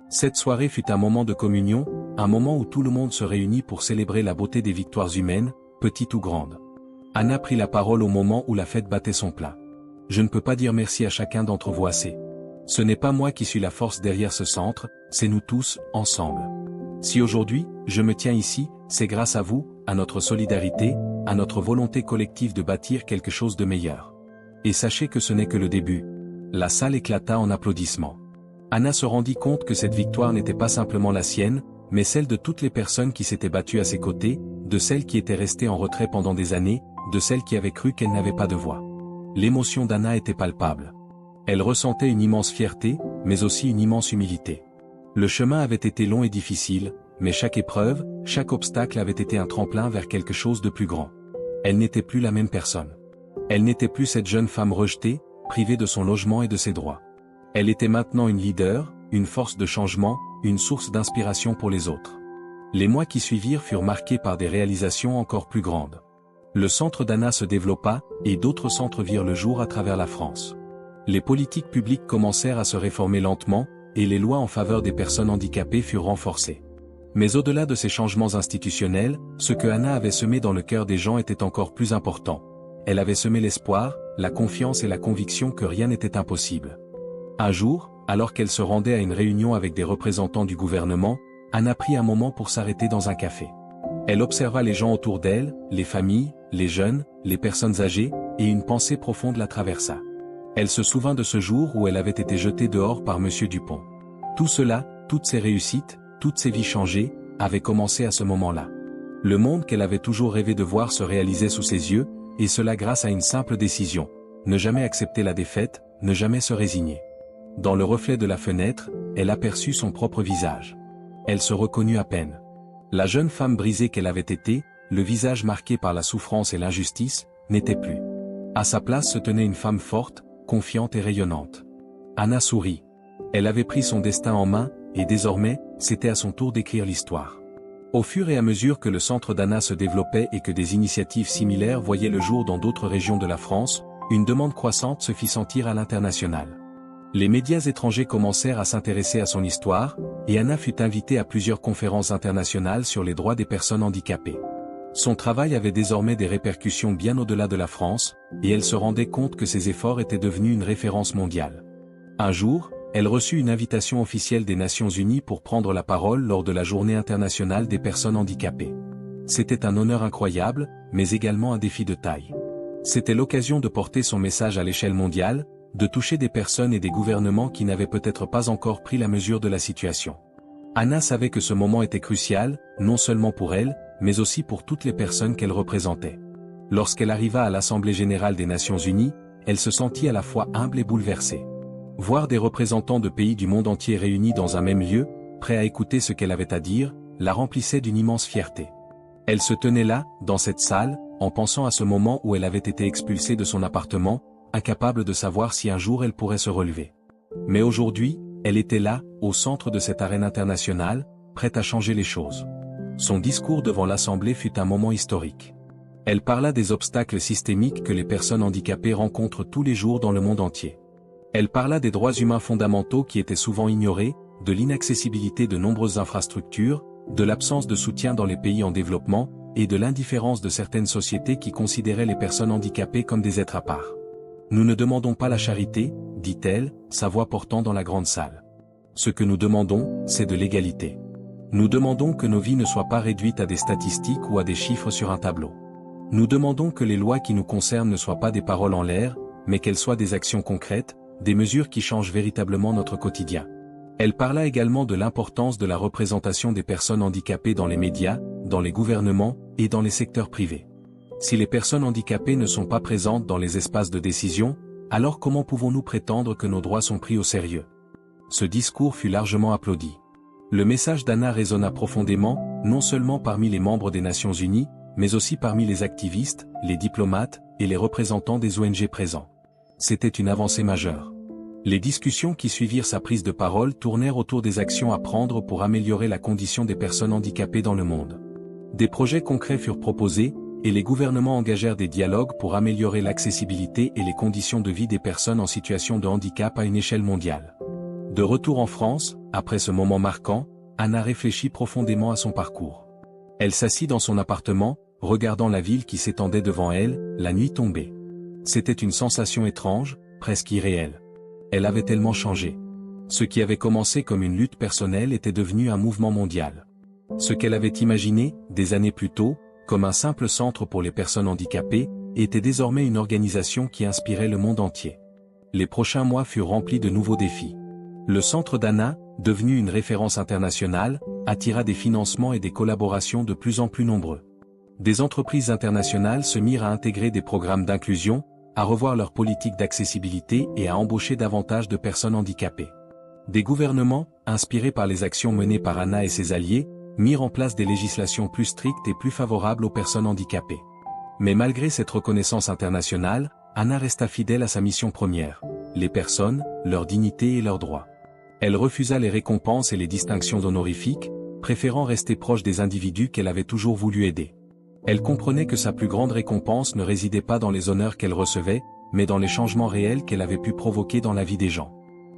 Cette soirée fut un moment de communion, un moment où tout le monde se réunit pour célébrer la beauté des victoires humaines, petites ou grandes. Anna prit la parole au moment où la fête battait son plein. « Je ne peux pas dire merci à chacun d'entre vous assez. Ce n'est pas moi qui suis la force derrière ce centre, c'est nous tous, ensemble. Si aujourd'hui, je me tiens ici, c'est grâce à vous, à notre solidarité, à notre volonté collective de bâtir quelque chose de meilleur. Et sachez que ce n'est que le début. » La salle éclata en applaudissements. Anna se rendit compte que cette victoire n'était pas simplement la sienne, mais celle de toutes les personnes qui s'étaient battues à ses côtés, de celles qui étaient restées en retrait pendant des années, de celles qui avaient cru qu'elle n'avait pas de voix. L'émotion d'Anna était palpable. Elle ressentait une immense fierté, mais aussi une immense humilité. Le chemin avait été long et difficile, mais chaque épreuve, chaque obstacle avait été un tremplin vers quelque chose de plus grand. Elle n'était plus la même personne. Elle n'était plus cette jeune femme rejetée, privée de son logement et de ses droits. Elle était maintenant une leader, une force de changement, une source d'inspiration pour les autres. Les mois qui suivirent furent marqués par des réalisations encore plus grandes. Le centre d'Anna se développa, et d'autres centres virent le jour à travers la France. Les politiques publiques commencèrent à se réformer lentement, et les lois en faveur des personnes handicapées furent renforcées. Mais au-delà de ces changements institutionnels, ce que Anna avait semé dans le cœur des gens était encore plus important. Elle avait semé l'espoir, la confiance et la conviction que rien n'était impossible. Un jour, alors qu'elle se rendait à une réunion avec des représentants du gouvernement, Anna prit un moment pour s'arrêter dans un café. Elle observa les gens autour d'elle, les familles, les jeunes, les personnes âgées, et une pensée profonde la traversa. Elle se souvint de ce jour où elle avait été jetée dehors par Monsieur Dupont. Tout cela, toutes ces réussites, toutes ces vies changées, avait commencé à ce moment-là. Le monde qu'elle avait toujours rêvé de voir se réalisait sous ses yeux, et cela grâce à une simple décision. Ne jamais accepter la défaite, ne jamais se résigner. Dans le reflet de la fenêtre, elle aperçut son propre visage. Elle se reconnut à peine. La jeune femme brisée qu'elle avait été, le visage marqué par la souffrance et l'injustice, n'était plus. À sa place se tenait une femme forte, confiante et rayonnante. Anna sourit. Elle avait pris son destin en main, et désormais, c'était à son tour d'écrire l'histoire. Au fur et à mesure que le centre d'Anna se développait et que des initiatives similaires voyaient le jour dans d'autres régions de la France, une demande croissante se fit sentir à l'international. Les médias étrangers commencèrent à s'intéresser à son histoire, et Anna fut invitée à plusieurs conférences internationales sur les droits des personnes handicapées. Son travail avait désormais des répercussions bien au-delà de la France, et elle se rendait compte que ses efforts étaient devenus une référence mondiale. Un jour, elle reçut une invitation officielle des Nations Unies pour prendre la parole lors de la Journée internationale des personnes handicapées. C'était un honneur incroyable, mais également un défi de taille. C'était l'occasion de porter son message à l'échelle mondiale, de toucher des personnes et des gouvernements qui n'avaient peut-être pas encore pris la mesure de la situation. Anna savait que ce moment était crucial, non seulement pour elle, mais aussi pour toutes les personnes qu'elle représentait. Lorsqu'elle arriva à l'Assemblée générale des Nations Unies, elle se sentit à la fois humble et bouleversée. Voir des représentants de pays du monde entier réunis dans un même lieu, prêts à écouter ce qu'elle avait à dire, la remplissait d'une immense fierté. Elle se tenait là, dans cette salle, en pensant à ce moment où elle avait été expulsée de son appartement, incapable de savoir si un jour elle pourrait se relever. Mais aujourd'hui, elle était là, au centre de cette arène internationale, prête à changer les choses. Son discours devant l'Assemblée fut un moment historique. Elle parla des obstacles systémiques que les personnes handicapées rencontrent tous les jours dans le monde entier. Elle parla des droits humains fondamentaux qui étaient souvent ignorés, de l'inaccessibilité de nombreuses infrastructures, de l'absence de soutien dans les pays en développement, et de l'indifférence de certaines sociétés qui considéraient les personnes handicapées comme des êtres à part. Nous ne demandons pas la charité, dit-elle, sa voix portant dans la grande salle. Ce que nous demandons, c'est de l'égalité. Nous demandons que nos vies ne soient pas réduites à des statistiques ou à des chiffres sur un tableau. Nous demandons que les lois qui nous concernent ne soient pas des paroles en l'air, mais qu'elles soient des actions concrètes, des mesures qui changent véritablement notre quotidien. Elle parla également de l'importance de la représentation des personnes handicapées dans les médias, dans les gouvernements et dans les secteurs privés. Si les personnes handicapées ne sont pas présentes dans les espaces de décision, alors comment pouvons-nous prétendre que nos droits sont pris au sérieux? Ce discours fut largement applaudi. Le message d'Anna résonna profondément, non seulement parmi les membres des Nations Unies, mais aussi parmi les activistes, les diplomates et les représentants des ONG présents. C'était une avancée majeure. Les discussions qui suivirent sa prise de parole tournèrent autour des actions à prendre pour améliorer la condition des personnes handicapées dans le monde. Des projets concrets furent proposés, et les gouvernements engagèrent des dialogues pour améliorer l'accessibilité et les conditions de vie des personnes en situation de handicap à une échelle mondiale. De retour en France, après ce moment marquant, Anna réfléchit profondément à son parcours. Elle s'assit dans son appartement, regardant la ville qui s'étendait devant elle, la nuit tombée. C'était une sensation étrange, presque irréelle. Elle avait tellement changé. Ce qui avait commencé comme une lutte personnelle était devenu un mouvement mondial. Ce qu'elle avait imaginé, des années plus tôt, comme un simple centre pour les personnes handicapées, était désormais une organisation qui inspirait le monde entier. Les prochains mois furent remplis de nouveaux défis. Le centre d'Anna, devenu une référence internationale, attira des financements et des collaborations de plus en plus nombreux. Des entreprises internationales se mirent à intégrer des programmes d'inclusion, à revoir leur politique d'accessibilité et à embaucher davantage de personnes handicapées. Des gouvernements, inspirés par les actions menées par Anna et ses alliés, mirent en place des législations plus strictes et plus favorables aux personnes handicapées. Mais malgré cette reconnaissance internationale, Anna resta fidèle à sa mission première, les personnes, leur dignité et leurs droits. Elle refusa les récompenses et les distinctions honorifiques, préférant rester proche des individus qu'elle avait toujours voulu aider. Elle comprenait que sa plus grande récompense ne résidait pas dans les honneurs qu'elle recevait, mais dans les changements réels qu'elle avait pu provoquer dans la vie des gens.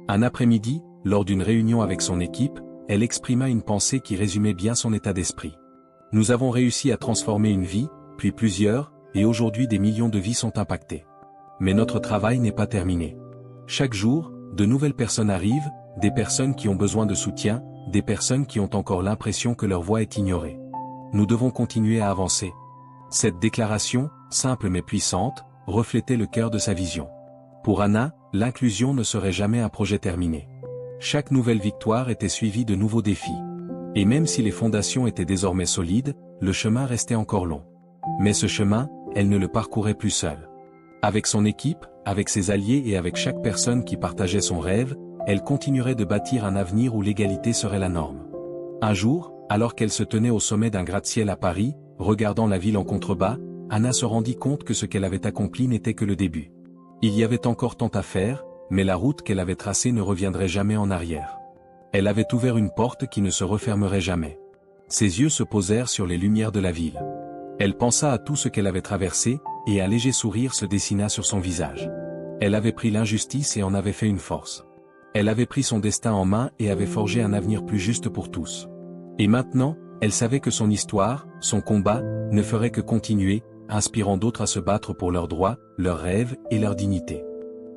Un après-midi, lors d'une réunion avec son équipe, elle exprima une pensée qui résumait bien son état d'esprit. Nous avons réussi à transformer une vie, puis plusieurs, et aujourd'hui des millions de vies sont impactées. Mais notre travail n'est pas terminé. Chaque jour, de nouvelles personnes arrivent, des personnes qui ont besoin de soutien, des personnes qui ont encore l'impression que leur voix est ignorée. Nous devons continuer à avancer. Cette déclaration, simple mais puissante, reflétait le cœur de sa vision. Pour Anna, l'inclusion ne serait jamais un projet terminé. Chaque nouvelle victoire était suivie de nouveaux défis. Et même si les fondations étaient désormais solides, le chemin restait encore long. Mais ce chemin, elle ne le parcourait plus seule. Avec son équipe, avec ses alliés et avec chaque personne qui partageait son rêve, elle continuerait de bâtir un avenir où l'égalité serait la norme. Un jour, alors qu'elle se tenait au sommet d'un gratte-ciel à Paris, regardant la ville en contrebas, Anna se rendit compte que ce qu'elle avait accompli n'était que le début. Il y avait encore tant à faire, mais la route qu'elle avait tracée ne reviendrait jamais en arrière. Elle avait ouvert une porte qui ne se refermerait jamais. Ses yeux se posèrent sur les lumières de la ville. Elle pensa à tout ce qu'elle avait traversé, et un léger sourire se dessina sur son visage. Elle avait pris l'injustice et en avait fait une force. Elle avait pris son destin en main et avait forgé un avenir plus juste pour tous. Et maintenant, elle savait que son histoire, son combat, ne ferait que continuer, inspirant d'autres à se battre pour leurs droits, leurs rêves et leur dignité.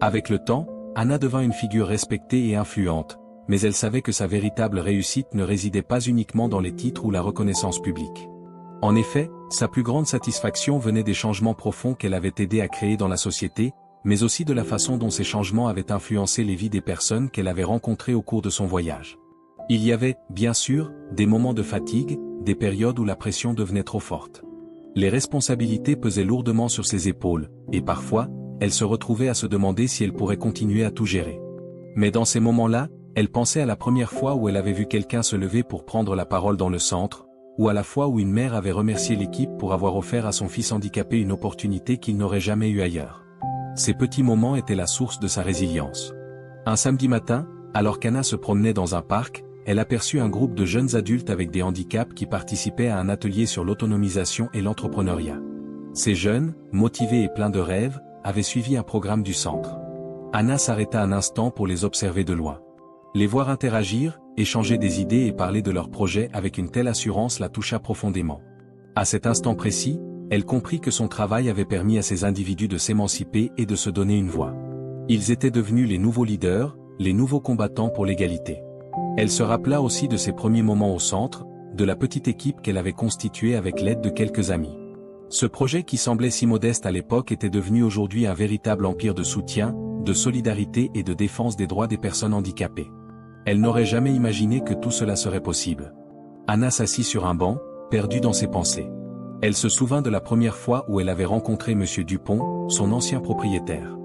Avec le temps, Anna devint une figure respectée et influente, mais elle savait que sa véritable réussite ne résidait pas uniquement dans les titres ou la reconnaissance publique. En effet, sa plus grande satisfaction venait des changements profonds qu'elle avait aidé à créer dans la société, mais aussi de la façon dont ces changements avaient influencé les vies des personnes qu'elle avait rencontrées au cours de son voyage. Il y avait, bien sûr, des moments de fatigue, des périodes où la pression devenait trop forte. Les responsabilités pesaient lourdement sur ses épaules, et parfois, elle se retrouvait à se demander si elle pourrait continuer à tout gérer. Mais dans ces moments-là, elle pensait à la première fois où elle avait vu quelqu'un se lever pour prendre la parole dans le centre, ou à la fois où une mère avait remercié l'équipe pour avoir offert à son fils handicapé une opportunité qu'il n'aurait jamais eue ailleurs. Ces petits moments étaient la source de sa résilience. Un samedi matin, alors qu'Anna se promenait dans un parc, elle aperçut un groupe de jeunes adultes avec des handicaps qui participaient à un atelier sur l'autonomisation et l'entrepreneuriat. Ces jeunes, motivés et pleins de rêves, avaient suivi un programme du centre. Anna s'arrêta un instant pour les observer de loin. Les voir interagir, échanger des idées et parler de leurs projets avec une telle assurance la toucha profondément. À cet instant précis, elle comprit que son travail avait permis à ces individus de s'émanciper et de se donner une voix. Ils étaient devenus les nouveaux leaders, les nouveaux combattants pour l'égalité. Elle se rappela aussi de ses premiers moments au centre, de la petite équipe qu'elle avait constituée avec l'aide de quelques amis. Ce projet qui semblait si modeste à l'époque était devenu aujourd'hui un véritable empire de soutien, de solidarité et de défense des droits des personnes handicapées. Elle n'aurait jamais imaginé que tout cela serait possible. Anna s'assit sur un banc, perdue dans ses pensées. Elle se souvint de la première fois où elle avait rencontré M. Dupont, son ancien propriétaire.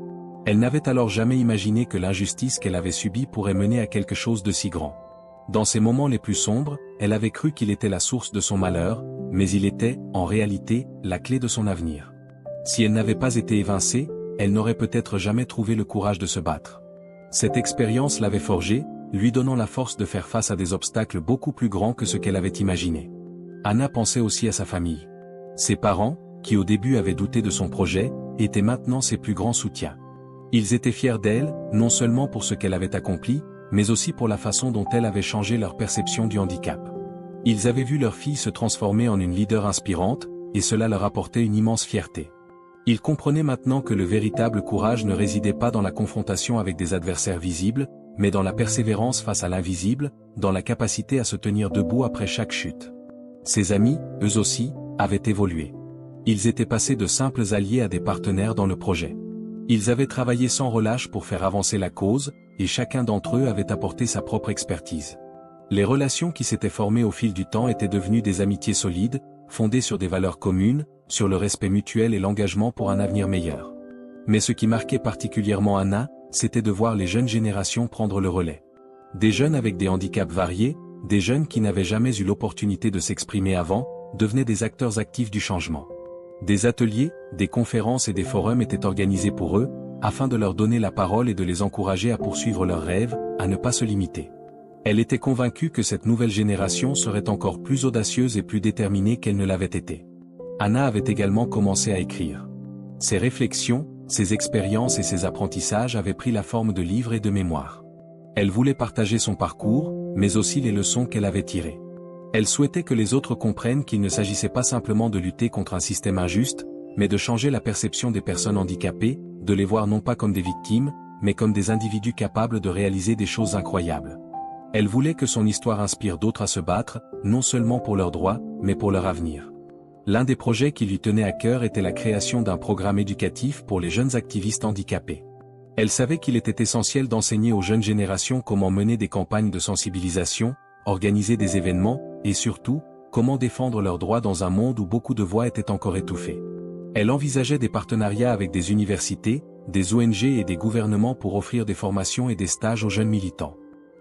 Elle n'avait alors jamais imaginé que l'injustice qu'elle avait subie pourrait mener à quelque chose de si grand. Dans ses moments les plus sombres, elle avait cru qu'il était la source de son malheur, mais il était, en réalité, la clé de son avenir. Si elle n'avait pas été évincée, elle n'aurait peut-être jamais trouvé le courage de se battre. Cette expérience l'avait forgée, lui donnant la force de faire face à des obstacles beaucoup plus grands que ce qu'elle avait imaginé. Anna pensait aussi à sa famille. Ses parents, qui au début avaient douté de son projet, étaient maintenant ses plus grands soutiens. Ils étaient fiers d'elle, non seulement pour ce qu'elle avait accompli, mais aussi pour la façon dont elle avait changé leur perception du handicap. Ils avaient vu leur fille se transformer en une leader inspirante, et cela leur apportait une immense fierté. Ils comprenaient maintenant que le véritable courage ne résidait pas dans la confrontation avec des adversaires visibles, mais dans la persévérance face à l'invisible, dans la capacité à se tenir debout après chaque chute. Ses amis, eux aussi, avaient évolué. Ils étaient passés de simples alliés à des partenaires dans le projet. Ils avaient travaillé sans relâche pour faire avancer la cause, et chacun d'entre eux avait apporté sa propre expertise. Les relations qui s'étaient formées au fil du temps étaient devenues des amitiés solides, fondées sur des valeurs communes, sur le respect mutuel et l'engagement pour un avenir meilleur. Mais ce qui marquait particulièrement Anna, c'était de voir les jeunes générations prendre le relais. Des jeunes avec des handicaps variés, des jeunes qui n'avaient jamais eu l'opportunité de s'exprimer avant, devenaient des acteurs actifs du changement. Des ateliers, des conférences et des forums étaient organisés pour eux, afin de leur donner la parole et de les encourager à poursuivre leurs rêves, à ne pas se limiter. Elle était convaincue que cette nouvelle génération serait encore plus audacieuse et plus déterminée qu'elle ne l'avait été. Anna avait également commencé à écrire. Ses réflexions, ses expériences et ses apprentissages avaient pris la forme de livres et de mémoires. Elle voulait partager son parcours, mais aussi les leçons qu'elle avait tirées. Elle souhaitait que les autres comprennent qu'il ne s'agissait pas simplement de lutter contre un système injuste, mais de changer la perception des personnes handicapées, de les voir non pas comme des victimes, mais comme des individus capables de réaliser des choses incroyables. Elle voulait que son histoire inspire d'autres à se battre, non seulement pour leurs droits, mais pour leur avenir. L'un des projets qui lui tenait à cœur était la création d'un programme éducatif pour les jeunes activistes handicapés. Elle savait qu'il était essentiel d'enseigner aux jeunes générations comment mener des campagnes de sensibilisation, organiser des événements, et surtout, comment défendre leurs droits dans un monde où beaucoup de voix étaient encore étouffées. Elle envisageait des partenariats avec des universités, des ONG et des gouvernements pour offrir des formations et des stages aux jeunes militants.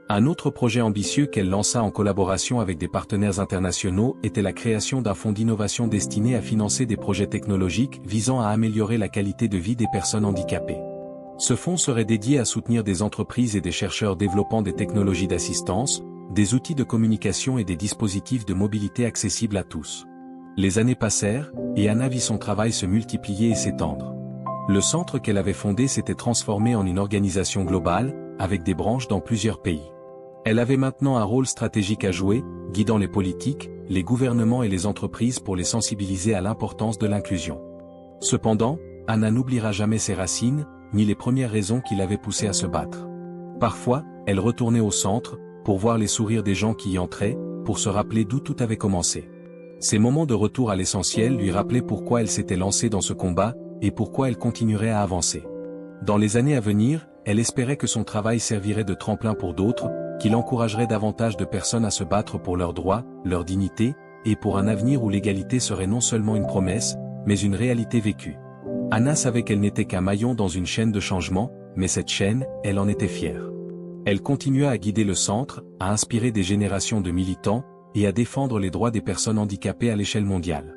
Un autre projet ambitieux qu'elle lança en collaboration avec des partenaires internationaux était la création d'un fonds d'innovation destiné à financer des projets technologiques visant à améliorer la qualité de vie des personnes handicapées. Ce fonds serait dédié à soutenir des entreprises et des chercheurs développant des technologies d'assistance, des outils de communication et des dispositifs de mobilité accessibles à tous. Les années passèrent, et Anna vit son travail se multiplier et s'étendre. Le centre qu'elle avait fondé s'était transformé en une organisation globale, avec des branches dans plusieurs pays. Elle avait maintenant un rôle stratégique à jouer, guidant les politiques, les gouvernements et les entreprises pour les sensibiliser à l'importance de l'inclusion. Cependant, Anna n'oubliera jamais ses racines, ni les premières raisons qui l'avaient poussée à se battre. Parfois, elle retournait au centre, pour voir les sourires des gens qui y entraient, pour se rappeler d'où tout avait commencé. Ces moments de retour à l'essentiel lui rappelaient pourquoi elle s'était lancée dans ce combat, et pourquoi elle continuerait à avancer. Dans les années à venir, elle espérait que son travail servirait de tremplin pour d'autres, qu'il encouragerait davantage de personnes à se battre pour leurs droits, leur dignité, et pour un avenir où l'égalité serait non seulement une promesse, mais une réalité vécue. Anna savait qu'elle n'était qu'un maillon dans une chaîne de changement, mais cette chaîne, elle en était fière. Elle continua à guider le centre, à inspirer des générations de militants, et à défendre les droits des personnes handicapées à l'échelle mondiale.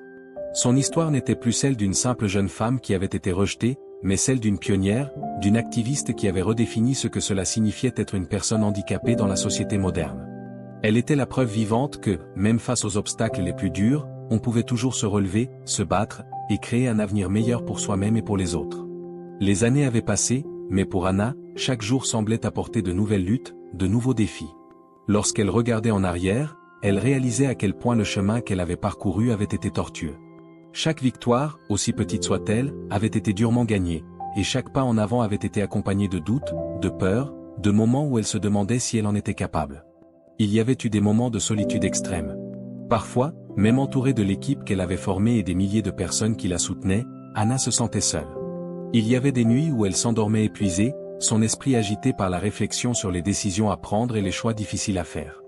Son histoire n'était plus celle d'une simple jeune femme qui avait été rejetée, mais celle d'une pionnière, d'une activiste qui avait redéfini ce que cela signifiait être une personne handicapée dans la société moderne. Elle était la preuve vivante que, même face aux obstacles les plus durs, on pouvait toujours se relever, se battre, et créer un avenir meilleur pour soi-même et pour les autres. Les années avaient passé, mais pour Anna, chaque jour semblait apporter de nouvelles luttes, de nouveaux défis. Lorsqu'elle regardait en arrière, elle réalisait à quel point le chemin qu'elle avait parcouru avait été tortueux. Chaque victoire, aussi petite soit-elle, avait été durement gagnée, et chaque pas en avant avait été accompagné de doutes, de peurs, de moments où elle se demandait si elle en était capable. Il y avait eu des moments de solitude extrême. Parfois, même entourée de l'équipe qu'elle avait formée et des milliers de personnes qui la soutenaient, Anna se sentait seule. Il y avait des nuits où elle s'endormait épuisée, son esprit agité par la réflexion sur les décisions à prendre et les choix difficiles à faire.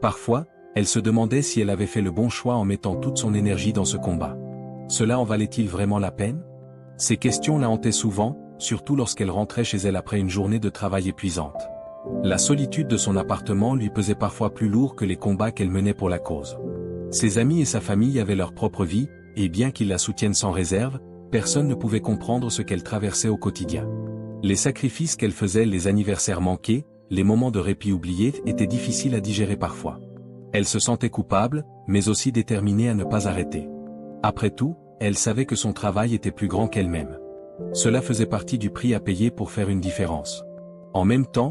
Parfois, elle se demandait si elle avait fait le bon choix en mettant toute son énergie dans ce combat. Cela en valait-il vraiment la peine? Ces questions la hantaient souvent, surtout lorsqu'elle rentrait chez elle après une journée de travail épuisante. La solitude de son appartement lui pesait parfois plus lourd que les combats qu'elle menait pour la cause. Ses amis et sa famille avaient leur propre vie, et bien qu'ils la soutiennent sans réserve, personne ne pouvait comprendre ce qu'elle traversait au quotidien. Les sacrifices qu'elle faisait, les anniversaires manqués, les moments de répit oubliés étaient difficiles à digérer parfois. Elle se sentait coupable, mais aussi déterminée à ne pas arrêter. Après tout, elle savait que son travail était plus grand qu'elle-même. Cela faisait partie du prix à payer pour faire une différence. En même temps,